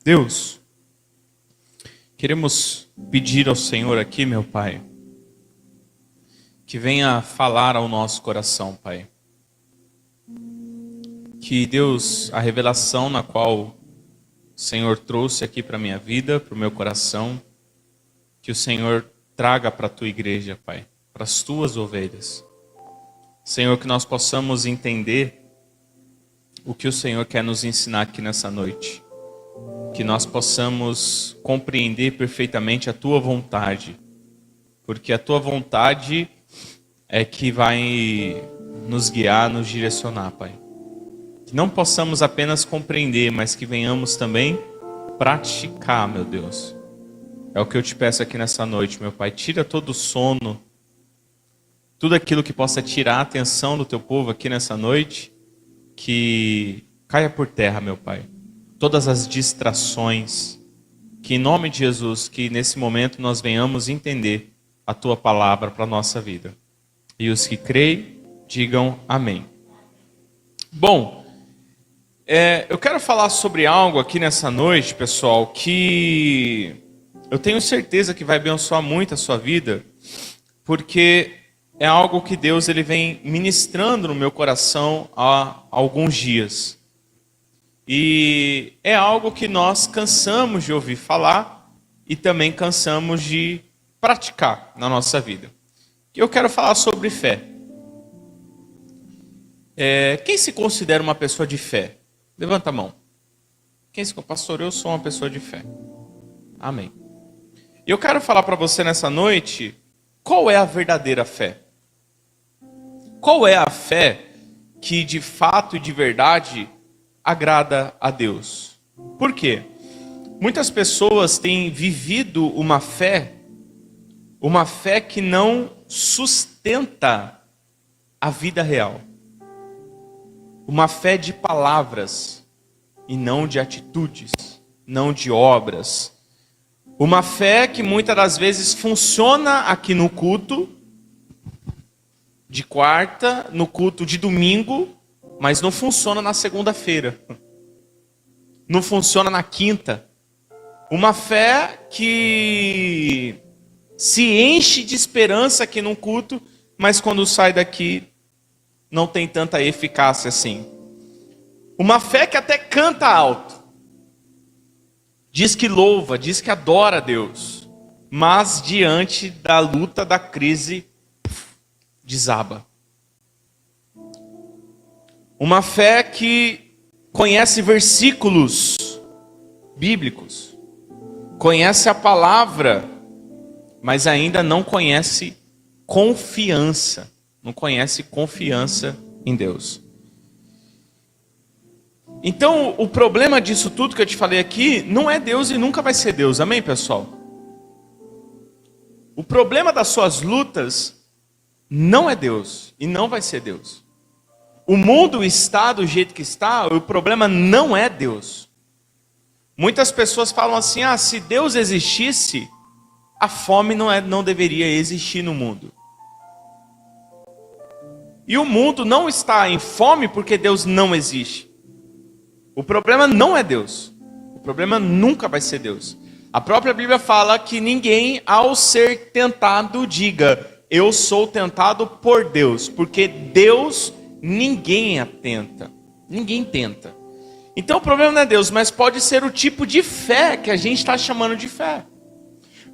Deus, queremos pedir ao Senhor aqui, meu Pai, que venha falar ao nosso coração, Pai. Que Deus, a revelação na qual o Senhor trouxe aqui para a minha vida, para o meu coração, que o Senhor traga para a tua igreja, Pai, para as tuas ovelhas. Senhor, que nós possamos entender o que o Senhor quer nos ensinar aqui nessa noite. Que nós possamos compreender perfeitamente a tua vontade. Porque a tua vontade é que vai nos guiar, nos direcionar, Pai. Que não possamos apenas compreender, mas que venhamos também praticar, meu Deus. É o que eu te peço aqui nessa noite, meu Pai. Tira todo o sono, tudo aquilo que possa tirar a atenção do teu povo aqui nessa noite, que caia por terra, meu Pai. Todas as distrações, que em nome de Jesus, que nesse momento nós venhamos entender a tua palavra para a nossa vida. E os que creem, digam amém. Bom, eu quero falar sobre algo aqui nessa noite, pessoal, que eu tenho certeza que vai abençoar muito a sua vida, porque é algo que Deus ele vem ministrando no meu coração há alguns dias. E é algo que nós cansamos de ouvir falar e também cansamos de praticar na nossa vida. Eu quero falar sobre fé. Quem se considera uma pessoa de fé? Levanta a mão. Pastor, eu sou uma pessoa de fé. Amém. E eu quero falar para você nessa noite, qual é a verdadeira fé? Qual é a fé que de fato e de verdade agrada a Deus? Por quê? Muitas pessoas têm vivido uma fé que não sustenta a vida real. Uma fé de palavras e não de atitudes, não de obras. Uma fé que muitas das vezes funciona aqui no culto de quarta, no culto de domingo, mas não funciona na segunda-feira. Não funciona na quinta. Uma fé que se enche de esperança aqui no culto, mas quando sai daqui não tem tanta eficácia assim. Uma fé que até canta alto. Diz que louva, diz que adora a Deus. Mas diante da luta, da crise, desaba. Uma fé que conhece versículos bíblicos, conhece a palavra, mas ainda não conhece confiança. Não conhece confiança em Deus. Então, o problema disso tudo que eu te falei aqui, não é Deus e nunca vai ser Deus. Amém, pessoal? O problema das suas lutas não é Deus e não vai ser Deus. O mundo está do jeito que está, o problema não é Deus. Muitas pessoas falam assim, se Deus existisse, a fome não deveria existir no mundo. E o mundo não está em fome porque Deus não existe. O problema não é Deus. O problema nunca vai ser Deus. A própria Bíblia fala que ninguém, ao ser tentado, diga, eu sou tentado por Deus. Porque Deus, ninguém tenta. Ninguém tenta. Então o problema não é Deus, mas pode ser o tipo de fé que a gente está chamando de fé.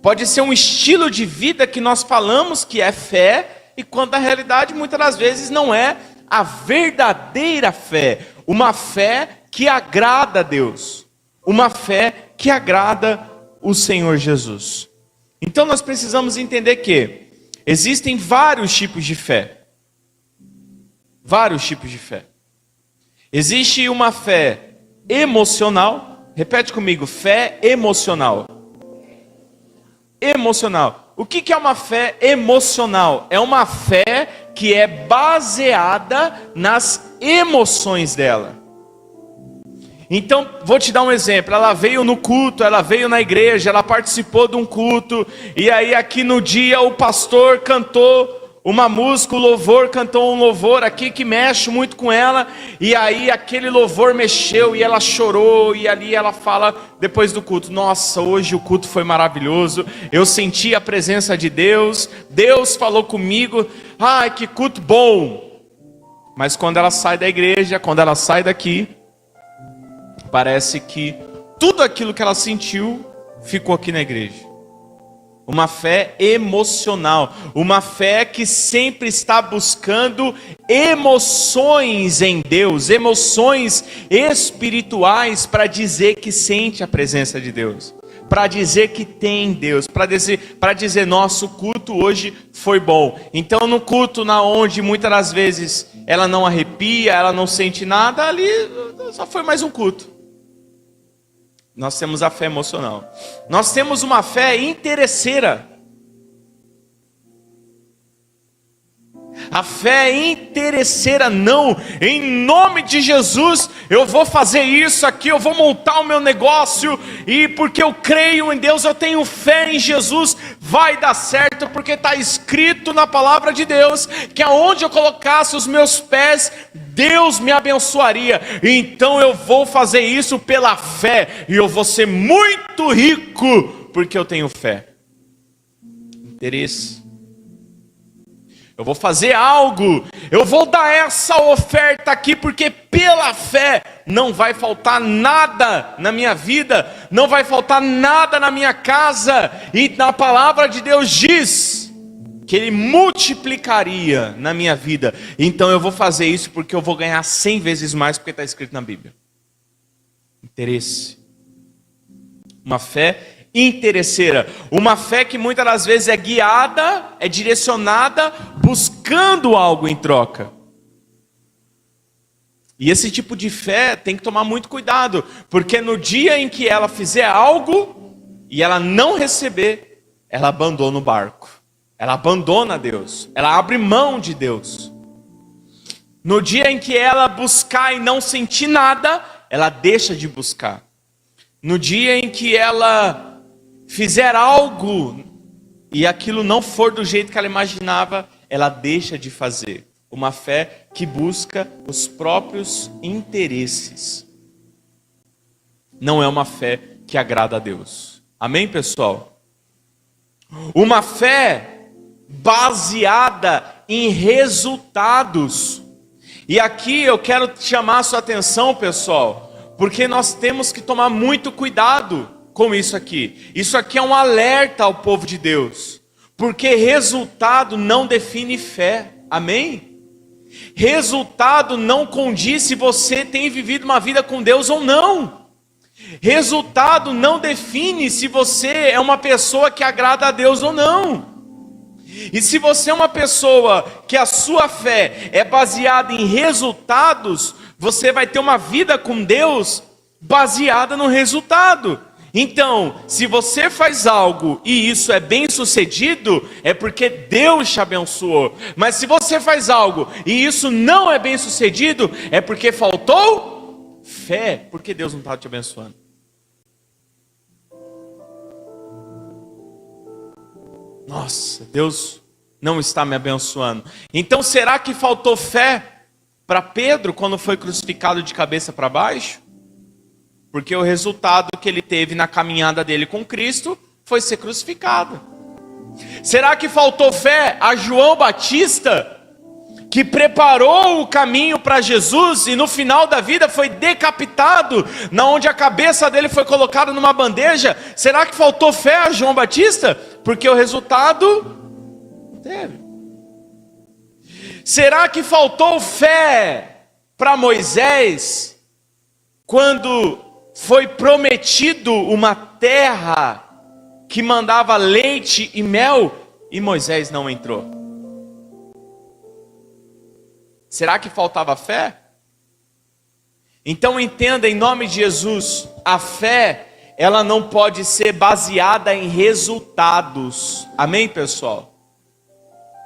Pode ser um estilo de vida que nós falamos que é fé, e quando na realidade muitas das vezes não é a verdadeira fé. Uma fé que agrada a Deus. Uma fé que agrada o Senhor Jesus. Então nós precisamos entender que existem vários tipos de fé. Vários tipos de fé. Existe uma fé emocional. Repete comigo, fé emocional. Emocional. O que é uma fé emocional? É uma fé que é baseada nas emoções dela. Então, vou te dar um exemplo. Ela veio no culto, ela veio na igreja, ela participou de um culto, e aí aqui no dia o pastor cantou uma música, o louvor cantou um louvor aqui que mexe muito com ela, e aí aquele louvor mexeu e ela chorou, e ali ela fala depois do culto: nossa, hoje o culto foi maravilhoso, eu senti a presença de Deus, Deus falou comigo, ai que culto bom. Mas quando ela sai da igreja, quando ela sai daqui, parece que tudo aquilo que ela sentiu ficou aqui na igreja. Uma fé emocional, uma fé que sempre está buscando emoções em Deus, emoções espirituais para dizer que sente a presença de Deus, para dizer que tem Deus, para dizer nosso culto hoje foi bom. Então no culto na onde muitas das vezes ela não arrepia, ela não sente nada, ali só foi mais um culto. Nós temos a fé emocional. Nós temos uma fé interesseira. A fé interesseira, não, em nome de Jesus, eu vou fazer isso aqui, eu vou montar o meu negócio, e porque eu creio em Deus, eu tenho fé em Jesus, vai dar certo, porque está escrito na palavra de Deus, que aonde eu colocasse os meus pés, Deus me abençoaria, então eu vou fazer isso pela fé, e eu vou ser muito rico, porque eu tenho fé. Interesse. Eu vou fazer algo, eu vou dar essa oferta aqui, porque pela fé não vai faltar nada na minha vida, não vai faltar nada na minha casa, e na palavra de Deus diz que Ele multiplicaria na minha vida, então eu vou fazer isso porque eu vou ganhar 100 vezes mais, porque está escrito na Bíblia. Interesse. Uma fé interesseira, uma fé que muitas das vezes é guiada, é direcionada, buscando algo em troca. E esse tipo de fé tem que tomar muito cuidado, porque no dia em que ela fizer algo e ela não receber, ela abandona o barco, ela abandona Deus, ela abre mão de Deus. No dia em que ela buscar e não sentir nada, ela deixa de buscar. No dia em que ela fizer algo e aquilo não for do jeito que ela imaginava, ela deixa de fazer. Uma fé que busca os próprios interesses. Não é uma fé que agrada a Deus. Amém, pessoal? Uma fé baseada em resultados. E aqui eu quero chamar a sua atenção, pessoal, porque nós temos que tomar muito cuidado com isso aqui. Isso aqui é um alerta ao povo de Deus, porque resultado não define fé. Amém? Resultado não condiz se você tem vivido uma vida com Deus ou não. Resultado não define se você é uma pessoa que agrada a Deus ou não. E se você é uma pessoa que a sua fé é baseada em resultados, você vai ter uma vida com Deus baseada no resultado. Então, se você faz algo e isso é bem sucedido, é porque Deus te abençoou. Mas se você faz algo e isso não é bem sucedido, é porque faltou fé, porque Deus não está te abençoando. Nossa, Deus não está me abençoando. Então será que faltou fé para Pedro quando foi crucificado de cabeça para baixo? Porque o resultado que ele teve na caminhada dele com Cristo foi ser crucificado. Será que faltou fé a João Batista, que preparou o caminho para Jesus e no final da vida foi decapitado, na onde a cabeça dele foi colocada numa bandeja? Será que faltou fé a João Batista? Porque o resultado teve. Será que faltou fé para Moisés quando foi prometido uma terra que mandava leite e mel e Moisés não entrou? Será que faltava fé? Então entenda em nome de Jesus, a fé, ela não pode ser baseada em resultados. Amém, pessoal?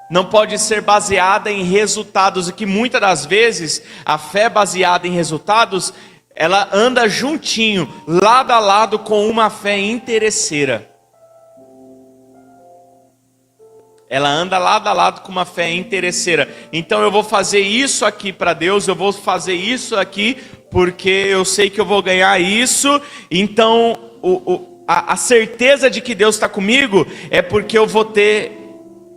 Não pode ser baseada em resultados, e que muitas das vezes a fé baseada em resultados, ela anda juntinho, lado a lado com uma fé interesseira. Ela anda lado a lado com uma fé interesseira. Então eu vou fazer isso aqui para Deus, eu vou fazer isso aqui porque eu sei que eu vou ganhar isso. Então a certeza de que Deus está comigo é porque eu vou ter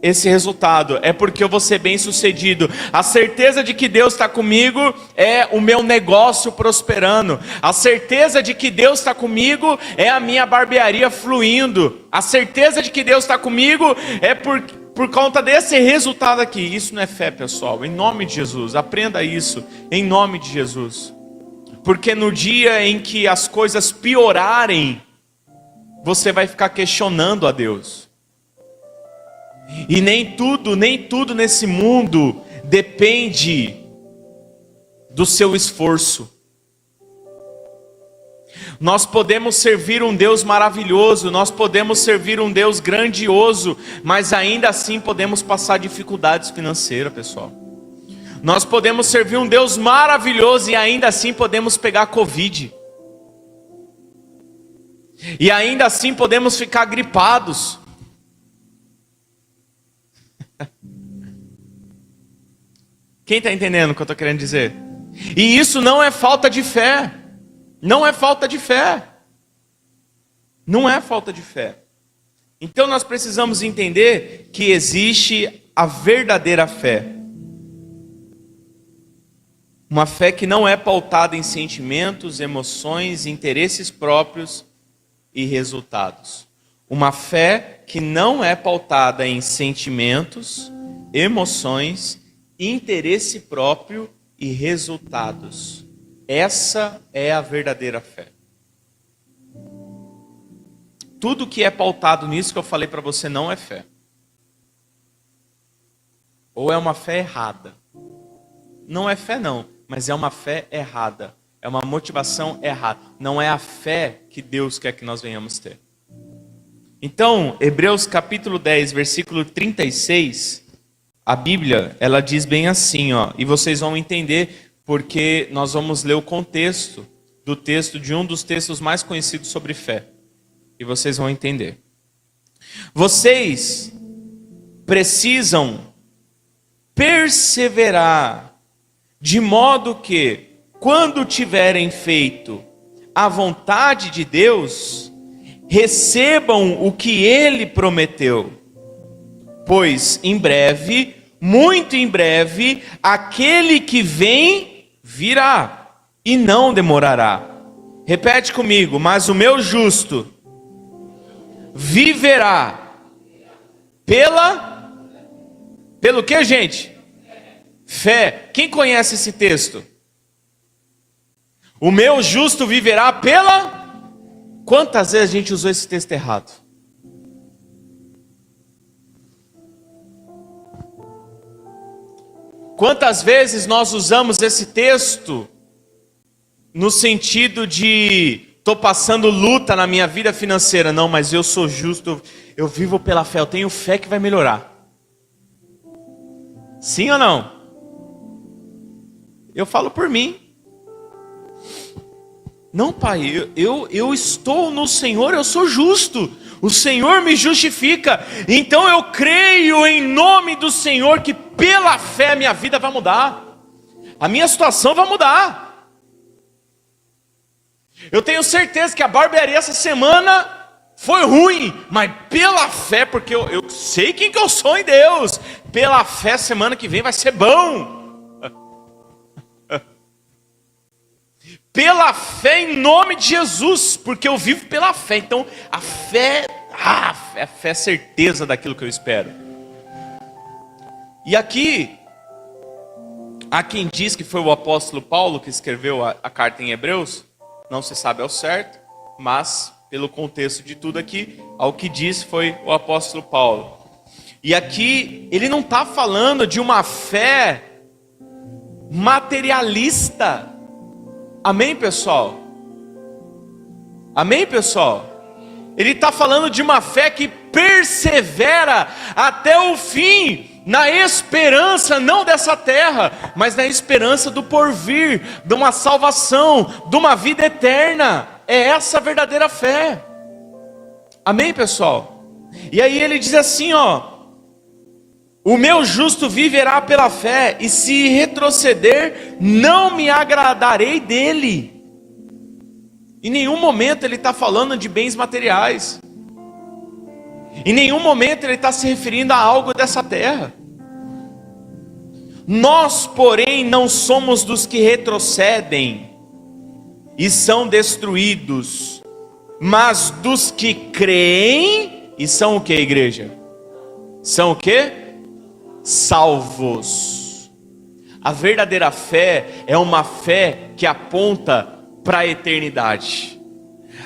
esse resultado, é porque eu vou ser bem sucedido. A certeza de que Deus está comigo é o meu negócio prosperando. A certeza de que Deus está comigo é a minha barbearia fluindo. A certeza de que Deus está comigo é por conta desse resultado aqui. Isso não é fé, pessoal. Em nome de Jesus, aprenda isso. Em nome de Jesus. Porque no dia em que as coisas piorarem, você vai ficar questionando a Deus. E nem tudo nesse mundo depende do seu esforço. Nós podemos servir um Deus maravilhoso, nós podemos servir um Deus grandioso, mas ainda assim podemos passar dificuldades financeiras, pessoal. Nós podemos servir um Deus maravilhoso e ainda assim podemos pegar Covid. E ainda assim podemos ficar gripados. Quem está entendendo o que eu estou querendo dizer? E isso não é falta de fé. Não é falta de fé. Não é falta de fé. Então nós precisamos entender que existe a verdadeira fé. Uma fé que não é pautada em sentimentos, emoções, interesses próprios e resultados. Uma fé que não é pautada em sentimentos, emoções, interesse próprio e resultados. Essa é a verdadeira fé. Tudo que é pautado nisso que eu falei para você não é fé. Ou é uma fé errada. Não é fé não, mas é uma fé errada. É uma motivação errada. Não é a fé que Deus quer que nós venhamos ter. Então, Hebreus capítulo 10, versículo 36... A Bíblia, ela diz bem assim, ó, e vocês vão entender porque nós vamos ler o contexto do texto de um dos textos mais conhecidos sobre fé. E vocês vão entender. Vocês precisam perseverar, de modo que, quando tiverem feito a vontade de Deus, recebam o que Ele prometeu. Pois em breve, muito em breve, aquele que vem virá e não demorará. Repete comigo, mas o meu justo viverá pelo que, gente? Fé. Quem conhece esse texto? O meu justo viverá pela... Quantas vezes a gente usou esse texto errado? Quantas vezes nós usamos esse texto no sentido de estou passando luta na minha vida financeira. Não, mas eu sou justo, eu vivo pela fé, eu tenho fé que vai melhorar. Sim ou não? Eu falo por mim. Não, pai, eu estou no Senhor, eu sou justo. O Senhor me justifica. Então eu creio em nome do Senhor que pela fé a minha vida vai mudar. A minha situação vai mudar. Eu tenho certeza que a barbearia essa semana foi ruim, mas pela fé, porque eu sei quem que eu sou em Deus. Pela fé, semana que vem vai ser bom. Pela fé em nome de Jesus, porque eu vivo pela fé. Então a fé é certeza daquilo que eu espero. E aqui, há quem diz que foi o apóstolo Paulo que escreveu a carta em Hebreus. Não se sabe ao certo, mas pelo contexto de tudo aqui, ao que diz foi o apóstolo Paulo. E aqui ele não está falando de uma fé materialista. Amém, pessoal? Amém, pessoal? Ele está falando de uma fé que persevera até o fim, na esperança não dessa terra, mas na esperança do porvir, de uma salvação, de uma vida eterna. É essa a verdadeira fé. Amém, pessoal? E aí ele diz assim, ó: O meu justo viverá pela fé, e se retroceder, não me agradarei dele. Em nenhum momento ele está falando de bens materiais. Em nenhum momento ele está se referindo a algo dessa terra. Nós, porém, não somos dos que retrocedem e são destruídos, mas dos que creem e são o que, igreja? São o que? Salvos. A verdadeira fé é uma fé que aponta para a eternidade.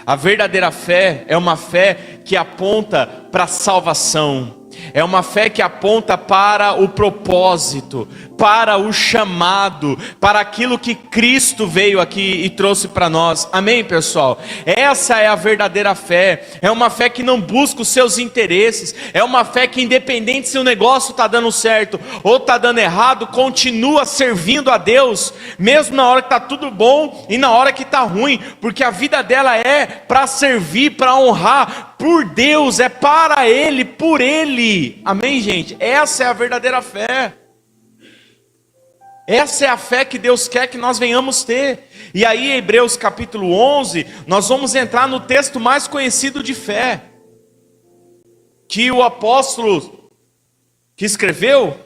A verdadeira fé é uma fé que aponta para a salvação. É uma fé que aponta para o propósito, para o chamado, para aquilo que Cristo veio aqui e trouxe para nós. Amém, pessoal? Essa é a verdadeira fé. É uma fé que não busca os seus interesses. É uma fé que, independente se o negócio está dando certo ou está dando errado, continua servindo a Deus, mesmo na hora que está tudo bom e na hora que está ruim, porque a vida dela é para servir, para honrar por Deus, é para Ele, por Ele. Amém, gente? Essa é a verdadeira fé. Essa é a fé que Deus quer que nós venhamos ter. E aí, em Hebreus capítulo 11, nós vamos entrar no texto mais conhecido de fé, que o apóstolo que escreveu,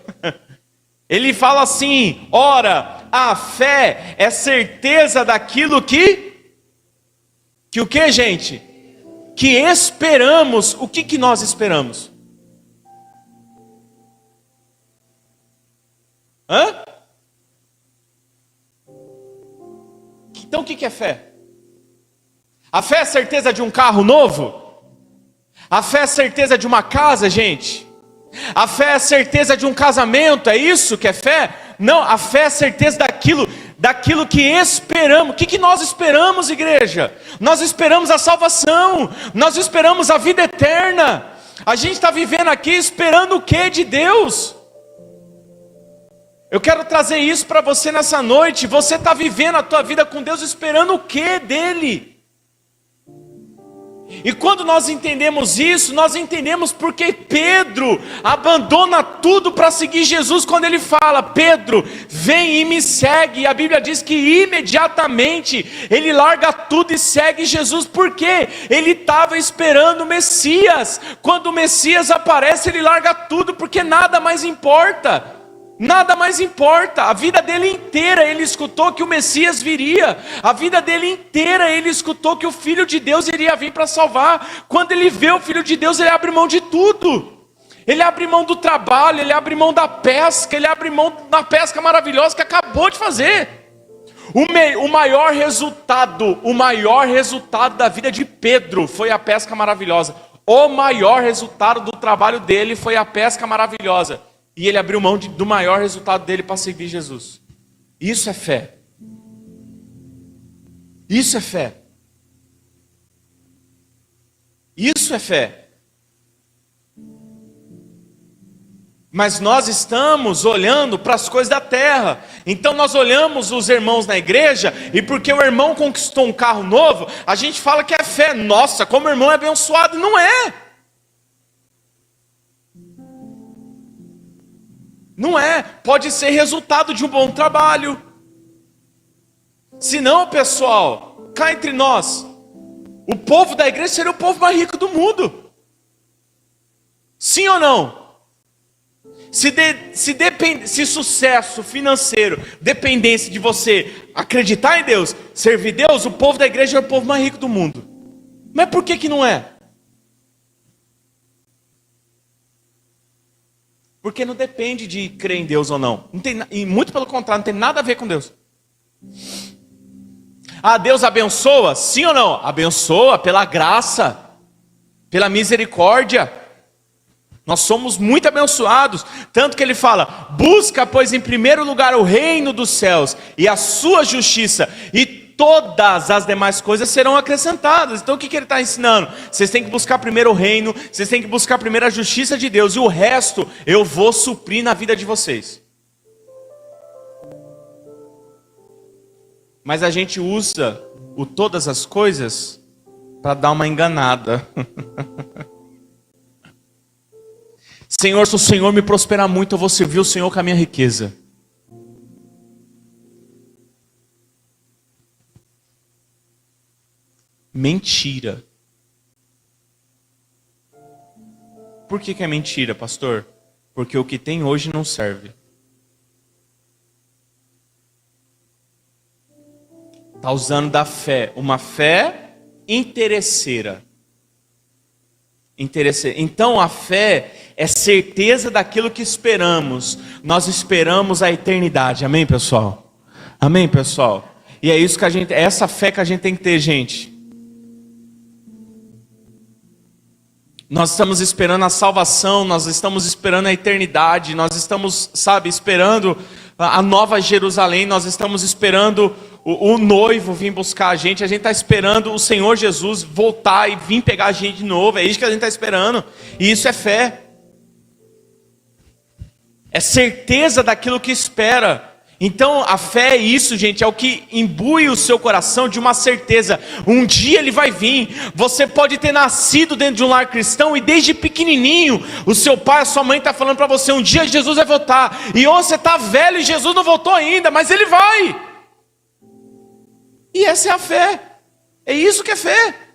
ele fala assim: ora, a fé é certeza daquilo que o que, gente? Que esperamos. O que nós esperamos? Hã? Então o que é fé? A fé é certeza de um carro novo? A fé é certeza de uma casa, gente? A fé é certeza de um casamento? É isso que é fé? Não, a fé é certeza daquilo que esperamos. O que nós esperamos, igreja? Nós esperamos a salvação, nós esperamos a vida eterna. A gente está vivendo aqui esperando o que de Deus? Eu quero trazer isso para você nessa noite. Você está vivendo a tua vida com Deus esperando o que dele? E quando nós entendemos isso, nós entendemos porque Pedro abandona tudo para seguir Jesus. Quando ele fala: Pedro, vem e me segue. E a Bíblia diz que imediatamente ele larga tudo e segue Jesus. Por quê? Ele estava esperando o Messias. Quando o Messias aparece, ele larga tudo, porque nada mais importa. Nada mais importa. A vida dele inteira ele escutou que o Messias viria. A vida dele inteira ele escutou que o Filho de Deus iria vir para salvar. Quando ele vê o Filho de Deus, ele abre mão de tudo. Ele abre mão do trabalho, ele abre mão da pesca, ele abre mão da pesca maravilhosa que acabou de fazer. O maior resultado da vida de Pedro foi a pesca maravilhosa. O maior resultado do trabalho dele foi a pesca maravilhosa. E ele abriu mão do maior resultado dele para seguir Jesus. Isso é fé. Isso é fé. Isso é fé. Mas nós estamos olhando para as coisas da terra. Então nós olhamos os irmãos na igreja, e porque o irmão conquistou um carro novo, a gente fala que é fé. Nossa, como o irmão é abençoado. Não é. Não é, pode ser resultado de um bom trabalho. Se não, pessoal, cá entre nós, o povo da igreja seria o povo mais rico do mundo. Sim ou não? Se sucesso financeiro dependesse de você acreditar em Deus, servir Deus, o povo da igreja é o povo mais rico do mundo. Mas por que não é? Porque não depende de crer em Deus ou não. E muito pelo contrário, não tem nada a ver com Deus. Ah, Deus abençoa? Sim ou não? Abençoa pela graça, pela misericórdia. Nós somos muito abençoados. Tanto que ele fala: busca, pois, em primeiro lugar o reino dos céus e a sua justiça, e todas as demais coisas serão acrescentadas. Então o que ele está ensinando? Vocês têm que buscar primeiro o reino, vocês têm que buscar primeiro a justiça de Deus, e o resto eu vou suprir na vida de vocês. Mas a gente usa o todas as coisas para dar uma enganada. Senhor, se o Senhor me prosperar muito, eu vou servir o Senhor com a minha riqueza. Mentira. Por que é mentira, pastor? Porque o que tem hoje não serve. Está usando da fé, uma fé interesseira. Então a fé é certeza daquilo que esperamos. Nós esperamos a eternidade. Amém, pessoal? Amém, pessoal? E é isso que é essa fé que a gente tem que ter, gente. Nós estamos esperando a salvação, nós estamos esperando a eternidade, nós estamos, esperando a nova Jerusalém, nós estamos esperando o noivo vir buscar a gente está esperando o Senhor Jesus voltar e vir pegar a gente de novo, é isso que a gente está esperando, e isso é fé, é certeza daquilo que espera. Então a fé é isso, gente, é o que imbui o seu coração de uma certeza. Um dia ele vai vir. Você pode ter nascido dentro de um lar cristão e desde pequenininho o seu pai, a sua mãe está falando para você, um dia Jesus vai voltar. E ou você está velho e Jesus não voltou ainda, mas ele vai. E essa é a fé. É isso que é fé.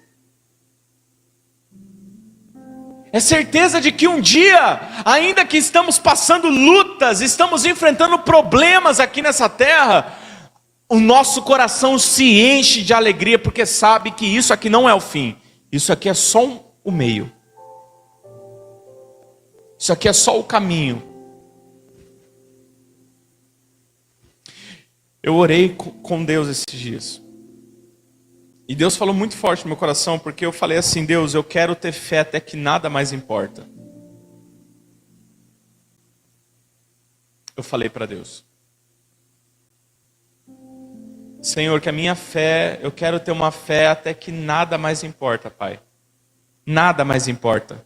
É certeza de que um dia, ainda que estamos passando lutas, estamos enfrentando problemas aqui nessa terra, o nosso coração se enche de alegria, porque sabe que isso aqui não é o fim. Isso aqui é só o meio. Isso aqui é só o caminho. Eu orei com Deus esses dias. E Deus falou muito forte no meu coração, porque eu falei assim, Deus, eu quero ter fé até que nada mais importa. Eu falei para Deus, Senhor, que a minha fé, eu quero ter uma fé até que nada mais importa, Pai. Nada mais importa.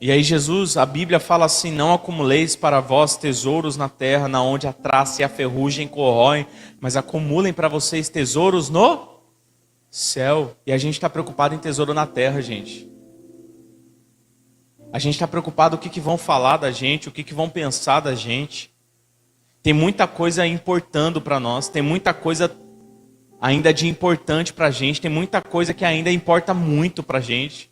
E aí Jesus, a Bíblia fala assim, não acumuleis para vós tesouros na terra, na onde a traça e a ferrugem corroem, mas acumulem para vocês tesouros no céu. E a gente está preocupado em tesouro na terra, gente. A gente está preocupado com o que vão falar da gente, o que vão pensar da gente. Tem muita coisa importando para nós, tem muita coisa ainda de importante para a gente, tem muita coisa que ainda importa muito para a gente.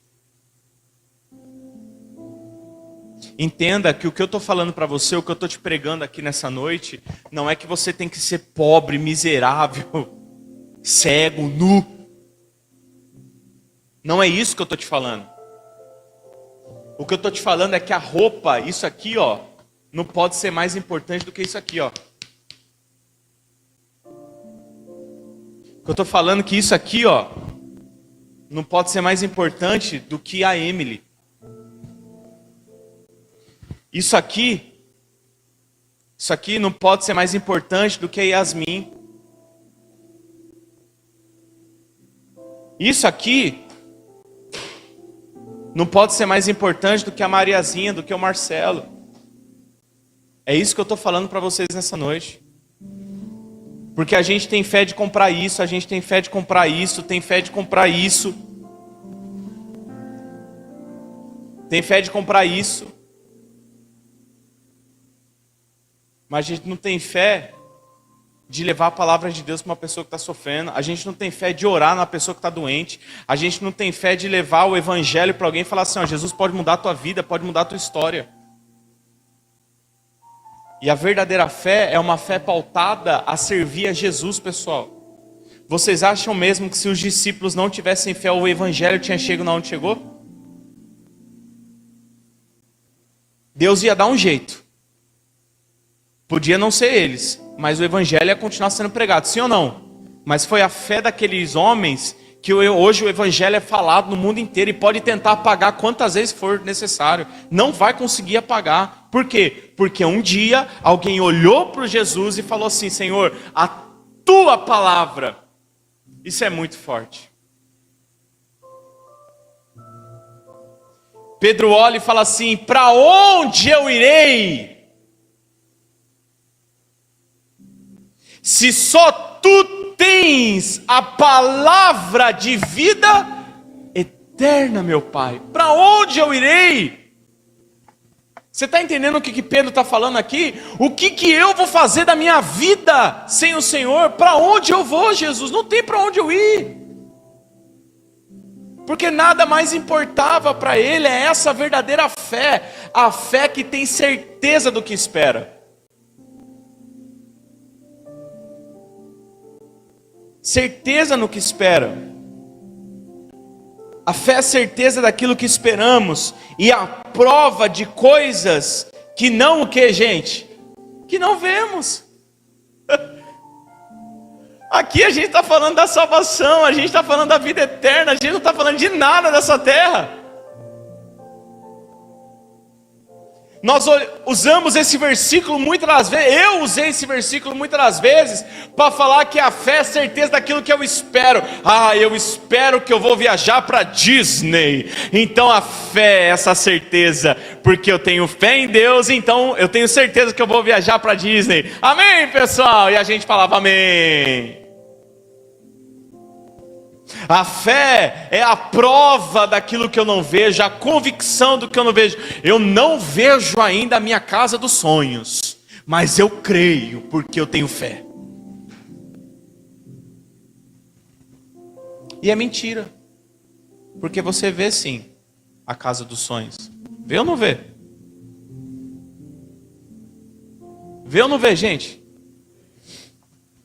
Entenda que o que eu estou falando para você, o que eu estou te pregando aqui nessa noite, não é que você tem que ser pobre, miserável, cego, nu. Não é isso que eu estou te falando. O que eu estou te falando é que a roupa, isso aqui, ó, não pode ser mais importante do que isso aqui, ó. O que eu estou falando é que isso aqui, ó, não pode ser mais importante do que a Emily. Isso aqui não pode ser mais importante do que a Yasmin. Isso aqui não pode ser mais importante do que a Mariazinha, do que o Marcelo. É isso que eu estou falando para vocês nessa noite. Porque a gente tem fé de comprar isso, a gente tem fé de comprar isso, tem fé de comprar isso. Tem fé de comprar isso. Mas a gente não tem fé de levar a palavra de Deus para uma pessoa que está sofrendo. A gente não tem fé de orar na pessoa que está doente. A gente não tem fé de levar o evangelho para alguém e falar assim, ó, Jesus pode mudar a tua vida, pode mudar a tua história. E a verdadeira fé é uma fé pautada a servir a Jesus, pessoal. Vocês acham mesmo que se os discípulos não tivessem fé, o evangelho tinha chegado na onde chegou? Deus ia dar um jeito. Podia não ser eles, mas o evangelho ia continuar sendo pregado, sim ou não? Mas foi a fé daqueles homens que hoje o evangelho é falado no mundo inteiro e pode tentar apagar quantas vezes for necessário. Não vai conseguir apagar. Por quê? Porque um dia alguém olhou para Jesus e falou assim, Senhor, a tua palavra. Isso é muito forte. Pedro olha e fala assim, para onde eu irei? Se só tu tens a palavra de vida eterna. eterna, meu Pai. Para onde eu irei? Você está entendendo o que Pedro está falando aqui? O que eu vou fazer da minha vida sem o Senhor? Para onde eu vou, Jesus? Não tem para onde eu ir. Porque nada mais importava para ele, é essa verdadeira fé. A fé que tem certeza do que espera. Certeza no que espera. A fé é a certeza daquilo que esperamos. E a prova de coisas que não o que, gente? Que não vemos. Aqui a gente está falando da salvação, a gente está falando da vida eterna, a gente não está falando de nada dessa terra. Nós usamos esse versículo muitas vezes, eu usei esse versículo muitas vezes para falar que a fé é certeza daquilo que eu espero. Eu espero que eu vou viajar para Disney. Então a fé é essa certeza, porque eu tenho fé em Deus, então eu tenho certeza que eu vou viajar para Disney. Amém, pessoal? E a gente falava amém. A fé é a prova daquilo que eu não vejo, a convicção do que eu não vejo. Eu não vejo ainda a minha casa dos sonhos, mas eu creio porque eu tenho fé. E é mentira, porque você vê sim a casa dos sonhos. Vê ou não vê? Vê ou não vê, gente?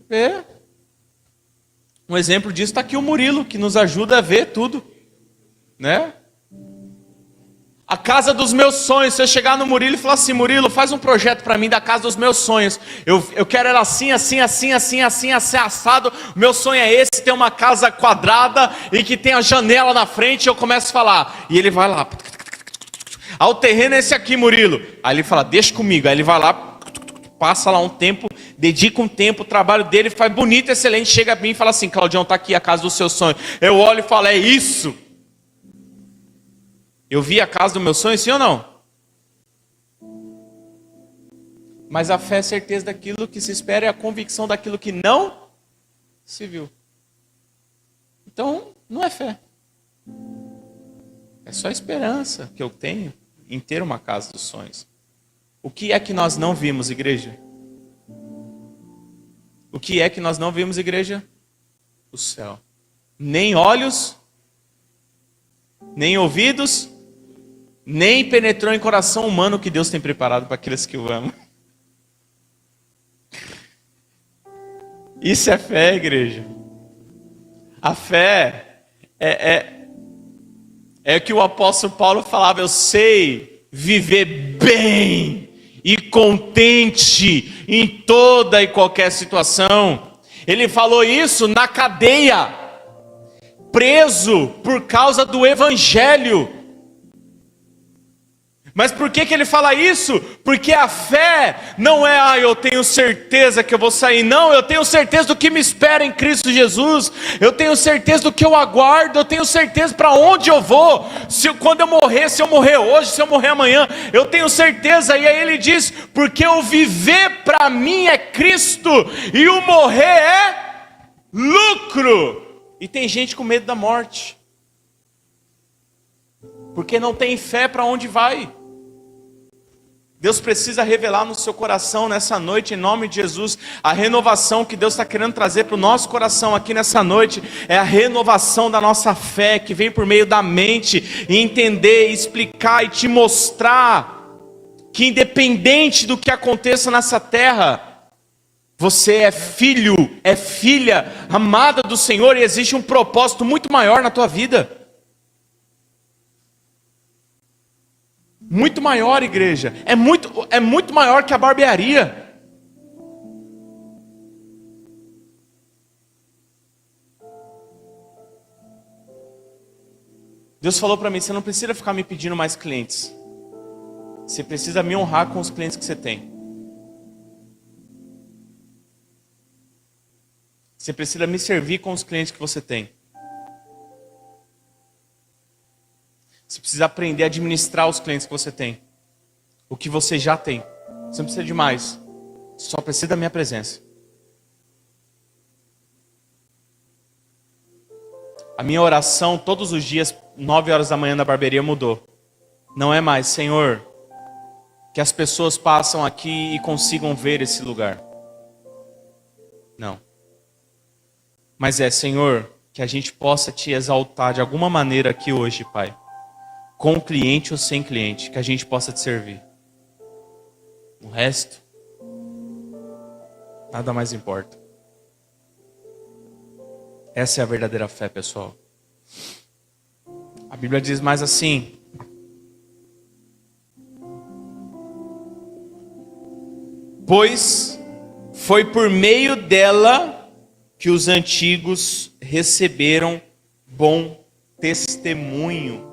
Vê. Um exemplo disso está aqui o Murilo, que nos ajuda a ver tudo, né? A casa dos meus sonhos. Se eu chegar no Murilo e falar assim: Murilo, faz um projeto para mim da casa dos meus sonhos. Eu quero ela assim, assim, assim, assim, assim, assim, assado. O meu sonho é esse, ter uma casa quadrada e que tem a janela na frente. Eu começo a falar, e ele vai lá. O terreno é esse aqui, Murilo. Aí ele fala, deixa comigo. Aí ele vai lá, passa lá um tempo, dedica um tempo, o trabalho dele faz bonito, excelente, chega a mim e fala assim: Claudião, está aqui a casa dos seus sonhos. Eu olho e falo, é isso. Eu vi a casa do meu sonho, sim ou não? Mas a fé é a certeza daquilo que se espera, é a convicção daquilo que não se viu. Então, não é fé. É só esperança que eu tenho em ter uma casa dos sonhos. O que é que nós não vimos, igreja? O que é que nós não vimos, igreja? O céu. Nem olhos, nem ouvidos, nem penetrou em coração humano o que Deus tem preparado para aqueles que o amam. Isso é fé, igreja. A fé é o que o apóstolo Paulo falava: eu sei viver bem e contente em toda e qualquer situação. Ele falou isso na cadeia, preso por causa do evangelho. Mas por que ele fala isso? Porque a fé não é, eu tenho certeza que eu vou sair. Não, eu tenho certeza do que me espera em Cristo Jesus. Eu tenho certeza do que eu aguardo. Eu tenho certeza para onde eu vou. Quando eu morrer, se eu morrer hoje, se eu morrer amanhã, eu tenho certeza. E aí ele diz, porque o viver para mim é Cristo e o morrer é lucro. E tem gente com medo da morte, porque não tem fé para onde vai. Deus precisa revelar no seu coração nessa noite, em nome de Jesus, a renovação que Deus está querendo trazer para o nosso coração aqui nessa noite, é a renovação da nossa fé, que vem por meio da mente, e entender, explicar e te mostrar, que independente do que aconteça nessa terra, você é filho, é filha amada do Senhor, e existe um propósito muito maior na tua vida. Muito maior, igreja. É muito maior que a barbearia. Deus falou para mim, você não precisa ficar me pedindo mais clientes. Você precisa me honrar com os clientes que você tem. Você precisa me servir com os clientes que você tem. Você precisa aprender a administrar os clientes que você tem. O que você já tem. Você não precisa de mais. Você só precisa da minha presença. A minha oração todos os dias 9 horas da manhã na barbearia mudou. Não é mais, Senhor, que as pessoas passam aqui e consigam ver esse lugar. Não. Mas é, Senhor, que a gente possa te exaltar de alguma maneira aqui hoje, Pai. Com cliente ou sem cliente, que a gente possa te servir. O resto, nada mais importa. Essa é a verdadeira fé, pessoal. A Bíblia diz mais assim: pois foi por meio dela que os antigos receberam bom testemunho.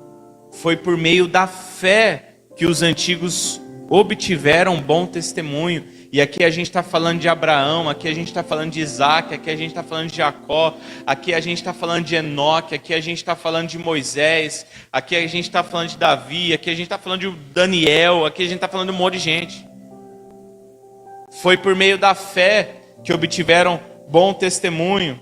Foi por meio da fé que os antigos obtiveram bom testemunho. E aqui a gente está falando de Abraão, aqui a gente está falando de Isaac, aqui a gente está falando de Jacó, aqui a gente está falando de Enoque, aqui a gente está falando de Moisés, aqui a gente está falando de Davi, aqui a gente está falando de Daniel, aqui a gente está falando de um monte de gente. Foi por meio da fé que obtiveram bom testemunho.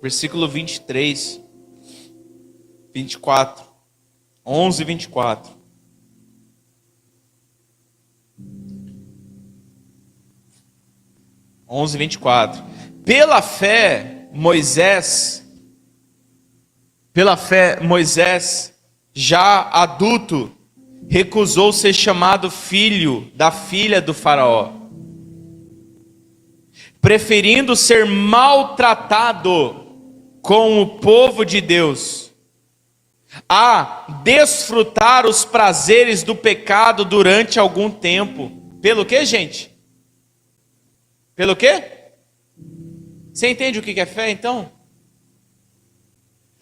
Versículo 23, 24, 11 e 24. Pela fé, Moisés, já adulto, recusou ser chamado filho da filha do faraó, preferindo ser maltratado com o povo de Deus, a desfrutar os prazeres do pecado durante algum tempo. Pelo que, gente? Pelo quê? Você entende o que é fé, então?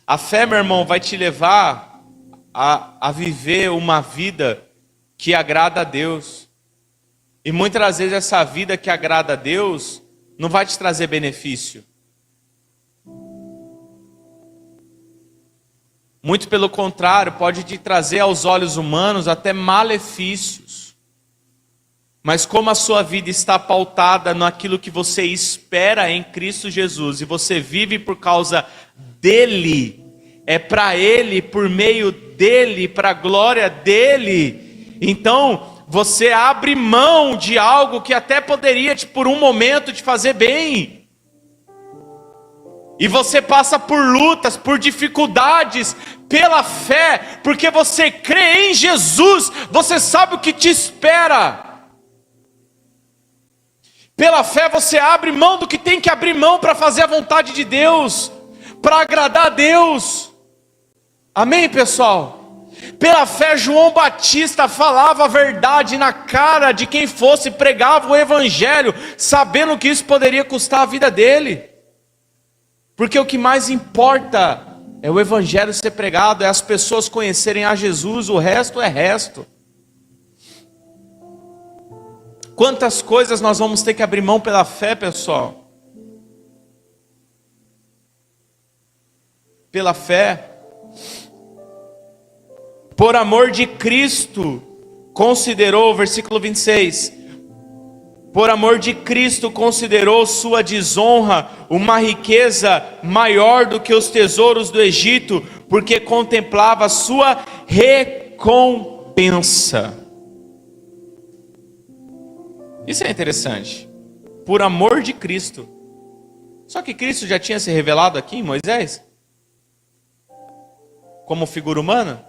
A fé, meu irmão, vai te levar a viver uma vida que agrada a Deus. E muitas das vezes essa vida que agrada a Deus não vai te trazer benefício. Muito pelo contrário, pode te trazer aos olhos humanos até malefícios. Mas como a sua vida está pautada naquilo que você espera em Cristo Jesus, e você vive por causa dele, é para ele, por meio dele, para a glória dele, então você abre mão de algo que até poderia, por um momento, te fazer bem. E você passa por lutas, por dificuldades, pela fé, porque você crê em Jesus, você sabe o que te espera. Pela fé você abre mão do que tem que abrir mão para fazer a vontade de Deus, para agradar a Deus. Amém, pessoal? Pela fé João Batista falava a verdade na cara de quem fosse, pregava o evangelho, sabendo que isso poderia custar a vida dele. Porque o que mais importa é o evangelho ser pregado, é as pessoas conhecerem a Jesus, o resto é resto. Quantas coisas nós vamos ter que abrir mão pela fé, pessoal? Pela fé. Por amor de Cristo, considerou, versículo 26, por amor de Cristo considerou sua desonra uma riqueza maior do que os tesouros do Egito, porque contemplava sua recompensa. Isso é interessante. Por amor de Cristo. Só que Cristo já tinha se revelado aqui em Moisés? Como figura humana?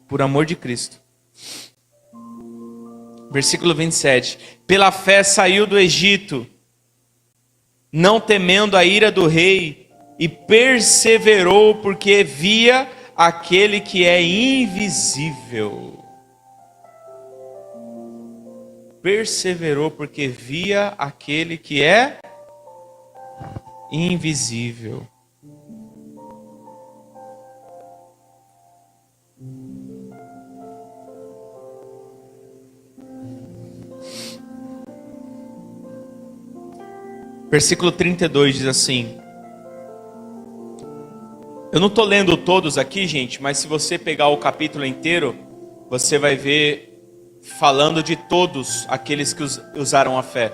Por amor de Cristo. Versículo 27. Pela fé saiu do Egito, não temendo a ira do rei, e perseverou porque via aquele que é invisível. Perseverou porque via aquele que é invisível. Versículo 32 diz assim: Eu não estou lendo todos aqui, gente, mas se você pegar o capítulo inteiro, você vai ver falando de todos aqueles que usaram a fé.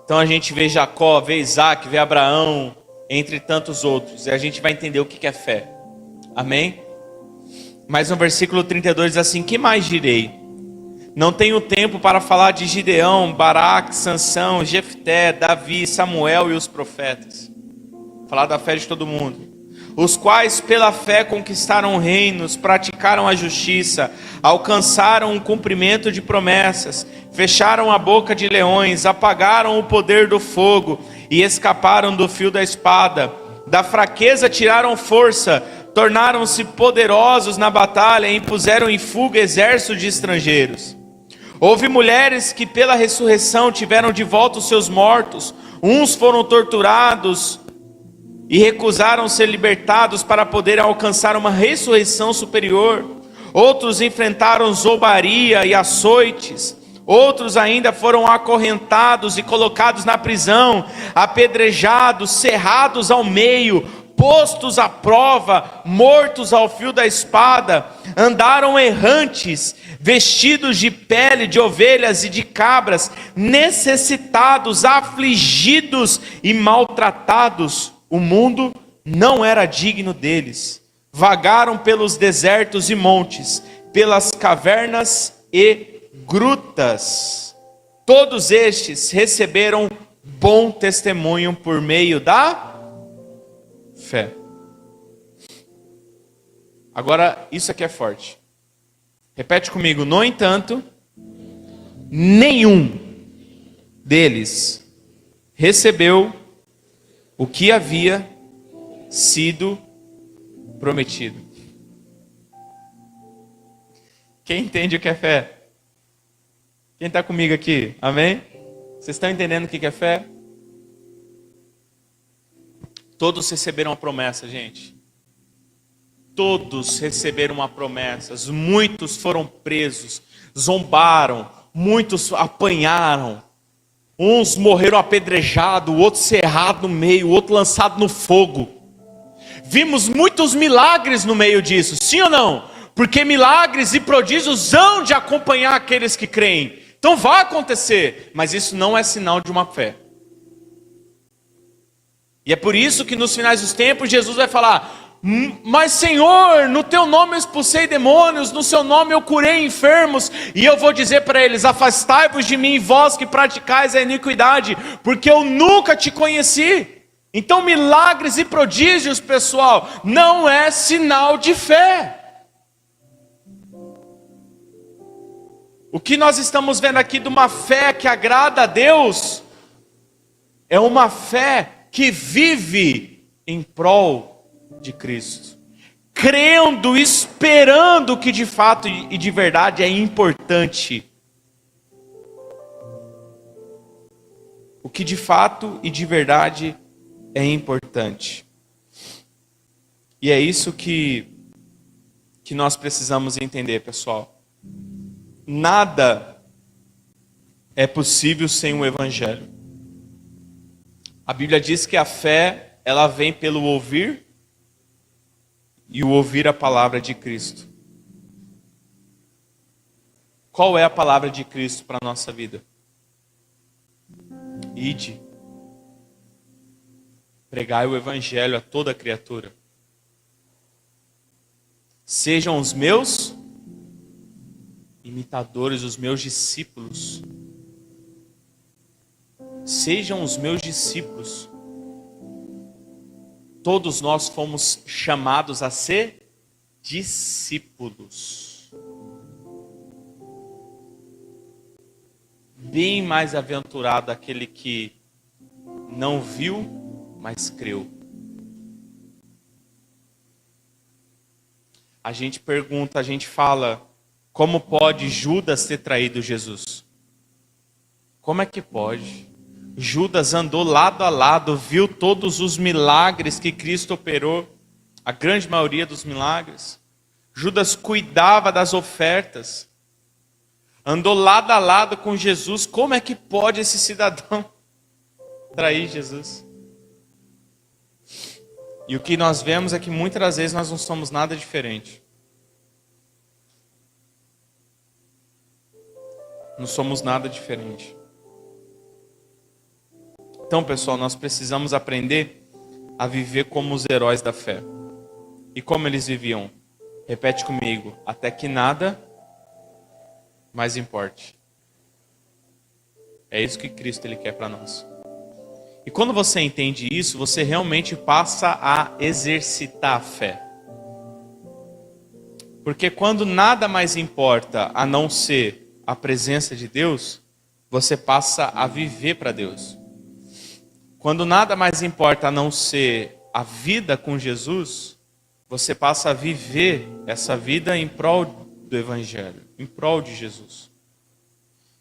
Então a gente vê Jacó, vê Isaac, vê Abraão, entre tantos outros. E a gente vai entender o que é fé. Amém? Mas no versículo 32 diz assim: que mais direi? Não tenho tempo para falar de Gideão, Baraque, Sansão, Jefté, Davi, Samuel e os profetas. Falar da fé de todo mundo. Os quais pela fé conquistaram reinos, praticaram a justiça, alcançaram o cumprimento de promessas, fecharam a boca de leões, apagaram o poder do fogo e escaparam do fio da espada. Da fraqueza tiraram força, tornaram-se poderosos na batalha e impuseram em fuga exército de estrangeiros. Houve mulheres que pela ressurreição tiveram de volta os seus mortos, uns foram torturados e recusaram ser libertados para poderem alcançar uma ressurreição superior. Outros enfrentaram zombaria e açoites. Outros ainda foram acorrentados e colocados na prisão, apedrejados, cerrados ao meio, postos à prova, mortos ao fio da espada. Andaram errantes, vestidos de pele de ovelhas e de cabras, necessitados, afligidos e maltratados. O mundo não era digno deles. Vagaram pelos desertos e montes, pelas cavernas e grutas. Todos estes receberam bom testemunho por meio da fé. Agora, isso aqui é forte. Repete comigo. No entanto, nenhum deles recebeu o que havia sido prometido. Quem entende o que é fé? Quem está comigo aqui? Amém? Vocês estão entendendo o que é fé? Todos receberam uma promessa, gente. Todos receberam uma promessa. Muitos foram presos, zombaram, muitos apanharam. Uns morreram apedrejados, o outro cerrado no meio, o outro lançado no fogo. Vimos muitos milagres no meio disso, sim ou não? Porque milagres e prodígios hão de acompanhar aqueles que creem. Então vai acontecer, mas isso não é sinal de uma fé. E é por isso que nos finais dos tempos Jesus vai falar: mas Senhor, no teu nome eu expulsei demônios, no seu nome eu curei enfermos. E eu vou dizer para eles: afastai-vos de mim, vós que praticais a iniquidade, porque eu nunca te conheci. Então milagres e prodígios, pessoal, não é sinal de fé. O que nós estamos vendo aqui de uma fé que agrada a Deus, é uma fé que vive em prol de Cristo, crendo, esperando que de fato e de verdade é importante. O que de fato e de verdade é importante. E é isso que nós precisamos entender, pessoal. Nada é possível sem o Evangelho. A Bíblia diz que a fé, ela vem pelo ouvir, e o ouvir a palavra de Cristo. Qual é a palavra de Cristo para a nossa vida? Ide, pregai o Evangelho a toda criatura. Sejam os meus imitadores, os meus discípulos. Sejam os meus discípulos. Todos nós fomos chamados a ser discípulos. Bem mais aventurado aquele que não viu, mas creu. A gente pergunta, a gente fala: como pode Judas ter traído Jesus? Como é que pode? Judas andou lado a lado, viu todos os milagres que Cristo operou, a grande maioria dos milagres. Judas cuidava das ofertas, andou lado a lado com Jesus. Como é que pode esse cidadão trair Jesus? E o que nós vemos é que muitas das vezes nós não somos nada diferente. Não somos nada diferente. Então, pessoal, nós precisamos aprender a viver como os heróis da fé. E como eles viviam? Repete comigo. Até que nada mais importe. É isso que Cristo ele quer para nós. E quando você entende isso, você realmente passa a exercitar a fé. Porque quando nada mais importa a não ser a presença de Deus, você passa a viver para Deus. Quando nada mais importa a não ser a vida com Jesus, você passa a viver essa vida em prol do Evangelho, em prol de Jesus.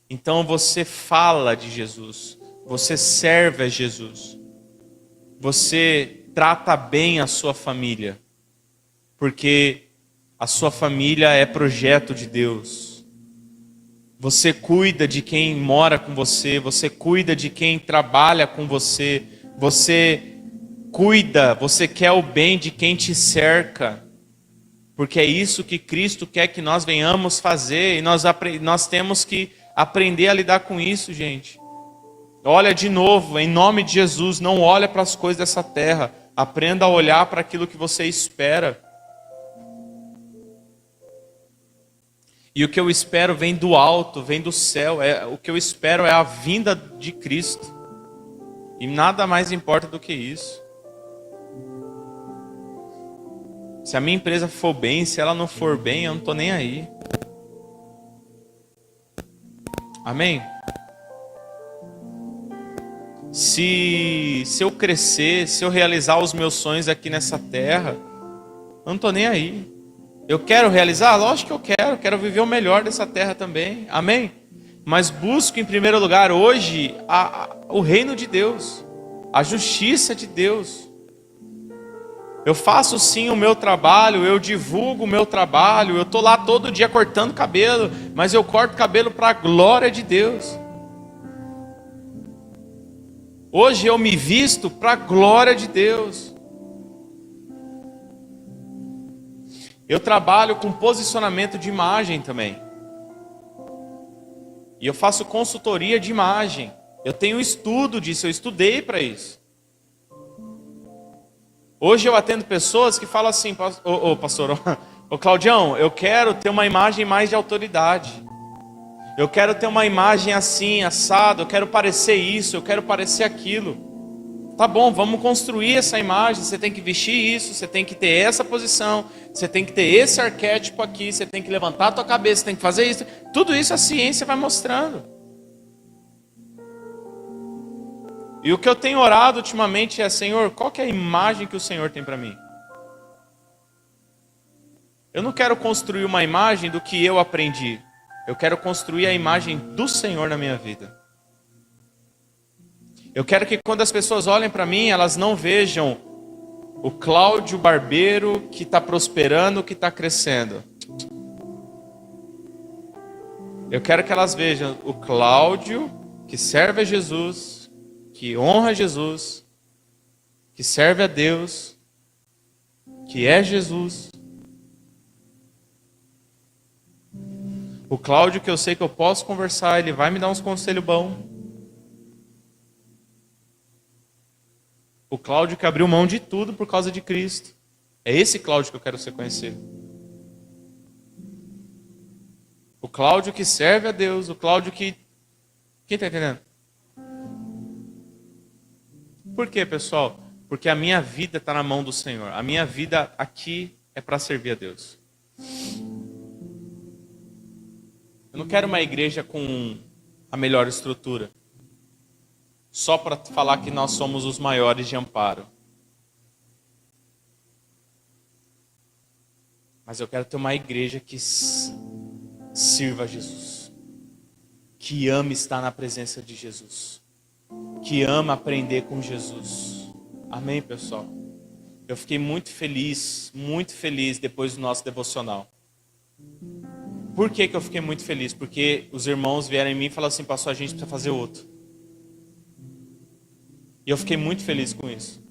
Então você fala de Jesus, você serve a Jesus, você trata bem a sua família, porque a sua família é projeto de Deus. Você cuida de quem mora com você, você cuida de quem trabalha com você, você cuida, você quer o bem de quem te cerca, porque é isso que Cristo quer que nós venhamos fazer, e nós temos que aprender a lidar com isso, gente. Olha de novo, em nome de Jesus, não olha para as coisas dessa terra, aprenda a olhar para aquilo que você espera. E o que eu espero vem do alto, vem do céu. O que eu espero é a vinda de Cristo. E nada mais importa do que isso. Se a minha empresa for bem, se ela não for bem, eu não estou nem aí. Amém? Se eu crescer, se eu realizar os meus sonhos aqui nessa terra, eu não estou nem aí. Eu quero realizar? Lógico que eu quero viver o melhor dessa terra também, amém? Mas busco em primeiro lugar hoje o reino de Deus, a justiça de Deus. Eu faço sim o meu trabalho, eu divulgo o meu trabalho, eu estou lá todo dia cortando cabelo, mas eu corto cabelo para a glória de Deus. Hoje eu me visto para a glória de Deus. Eu trabalho com posicionamento de imagem também. E eu faço consultoria de imagem. Eu tenho estudo disso, eu estudei para isso. Hoje eu atendo pessoas que falam assim, pastor, Claudião, eu quero ter uma imagem mais de autoridade. Eu quero ter uma imagem assim, assado, eu quero parecer isso, eu quero parecer aquilo. Tá bom, vamos construir essa imagem, você tem que vestir isso, você tem que ter essa posição, você tem que ter esse arquétipo aqui, você tem que levantar a tua cabeça, você tem que fazer isso. Tudo isso a ciência vai mostrando. E o que eu tenho orado ultimamente é, Senhor, qual que é a imagem que o Senhor tem para mim? Eu não quero construir uma imagem do que eu aprendi. Eu quero construir a imagem do Senhor na minha vida. Eu quero que quando as pessoas olhem para mim, elas não vejam o Cláudio barbeiro que está prosperando, que está crescendo. Eu quero que elas vejam o Cláudio que serve a Jesus, que honra Jesus, que serve a Deus, que é Jesus. O Cláudio que eu sei que eu posso conversar, ele vai me dar uns conselhos bons. O Cláudio que abriu mão de tudo por causa de Cristo. É esse Cláudio que eu quero ser conhecido. O Cláudio que serve a Deus, o Cláudio que... Quem está entendendo? Por quê, pessoal? Porque a minha vida está na mão do Senhor. A minha vida aqui é para servir a Deus. Eu não quero uma igreja com a melhor estrutura, só para falar que nós somos os maiores de Amparo. Mas eu quero ter uma igreja que sirva a Jesus, que ama estar na presença de Jesus, que ama aprender com Jesus. Amém, pessoal? Eu fiquei muito feliz depois do nosso devocional. Por que eu fiquei muito feliz? Porque os irmãos vieram em mim e falaram assim, pastor, a gente precisa fazer outro. E eu fiquei muito feliz com isso.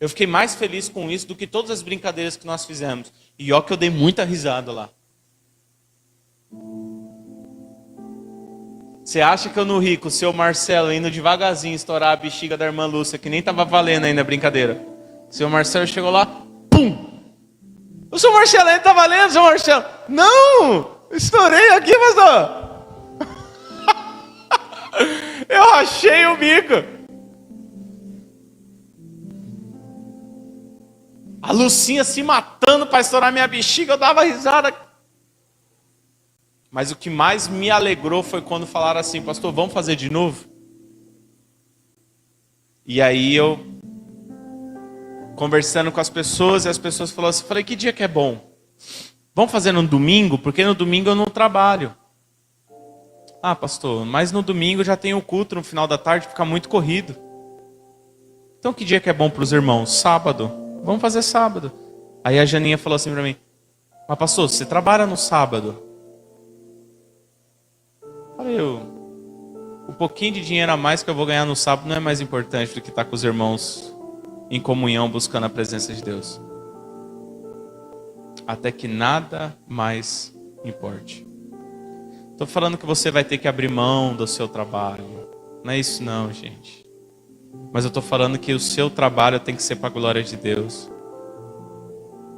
Eu fiquei mais feliz com isso do que todas as brincadeiras que nós fizemos. E ó que eu dei muita risada lá. Você acha que eu não ri com o seu Marcelo indo devagarzinho estourar a bexiga da irmã Lúcia, que nem estava valendo ainda a brincadeira? O seu Marcelo chegou lá, pum! O seu Marcelo ainda tá valendo, seu Marcelo? Não! Estourei aqui, pastor! Eu rachei o bico. A Lucinha se matando para estourar minha bexiga, eu dava risada. Mas o que mais me alegrou foi quando falaram assim, pastor, vamos fazer de novo? E aí eu, conversando com as pessoas, e as pessoas falaram assim, falei, que dia que é bom? Vamos fazer no domingo? Porque no domingo eu não trabalho. Ah, pastor, mas no domingo já tem o culto no final da tarde, fica muito corrido. Então que dia que é bom para os irmãos? Sábado. Vamos fazer sábado. Aí a Janinha falou assim para mim, mas pastor, você trabalha no sábado? Falei, o pouquinho de dinheiro a mais que eu vou ganhar no sábado não é mais importante do que estar com os irmãos em comunhão, buscando a presença de Deus. Até que nada mais importe. Estou falando que você vai ter que abrir mão do seu trabalho. Não é isso não, gente. Mas eu estou falando que o seu trabalho tem que ser para a glória de Deus.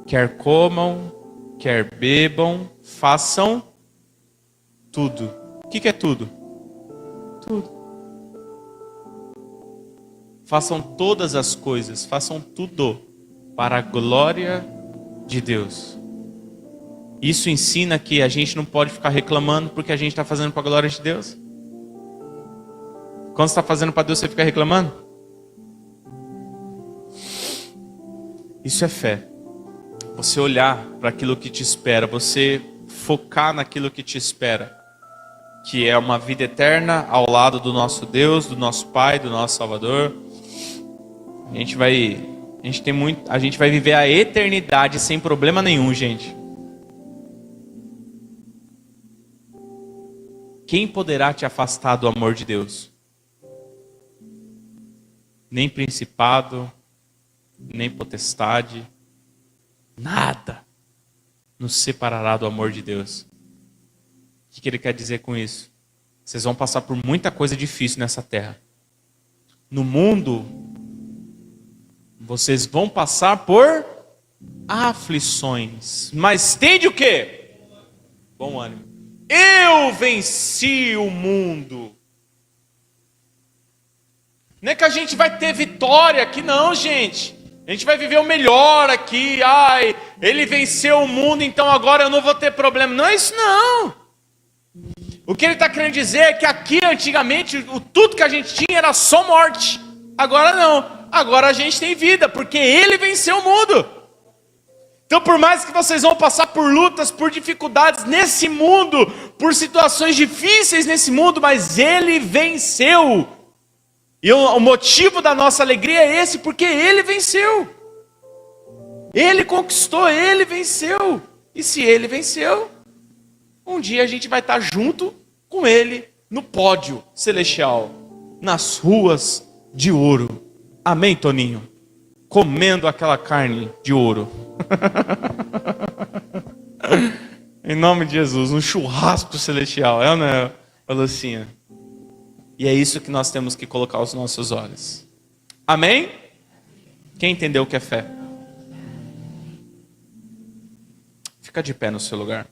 Quer comam, quer bebam, façam tudo. O que é tudo? Tudo. Façam todas as coisas, façam tudo para a glória de Deus. Isso ensina que a gente não pode ficar reclamando porque a gente está fazendo para a glória de Deus. Quando você está fazendo para Deus, você fica reclamando? Isso é fé. Você olhar para aquilo que te espera, você focar naquilo que te espera, que é uma vida eterna ao lado do nosso Deus, do nosso Pai, do nosso Salvador. A gente vai viver a eternidade sem problema nenhum, gente. Quem poderá te afastar do amor de Deus? Nem principado, nem potestade, nada nos separará do amor de Deus. O que ele quer dizer com isso? Vocês vão passar por muita coisa difícil nessa terra. No mundo, vocês vão passar por aflições. Mas tem de o quê? Bom ânimo. Eu venci o mundo. Não é que a gente vai ter vitória aqui não, gente. A gente vai viver o melhor aqui. Ai, ele venceu o mundo, então agora eu não vou ter problema. Não é isso não. O que ele está querendo dizer é que aqui antigamente tudo que a gente tinha era só morte. Agora não. Agora a gente tem vida, porque ele venceu o mundo. Então por mais que vocês vão passar por lutas, por dificuldades nesse mundo, por situações difíceis nesse mundo, mas ele venceu. E o motivo da nossa alegria é esse, porque ele venceu. Ele conquistou, ele venceu. E se ele venceu, um dia a gente vai estar junto com ele no pódio celestial, nas ruas de ouro. Amém, Toninho? Comendo aquela carne de ouro. Em nome de Jesus, um churrasco celestial. É ou não é, Lucinha? E é isso que nós temos que colocar os nossos olhos. Amém? Quem entendeu o que é fé? Fica de pé no seu lugar.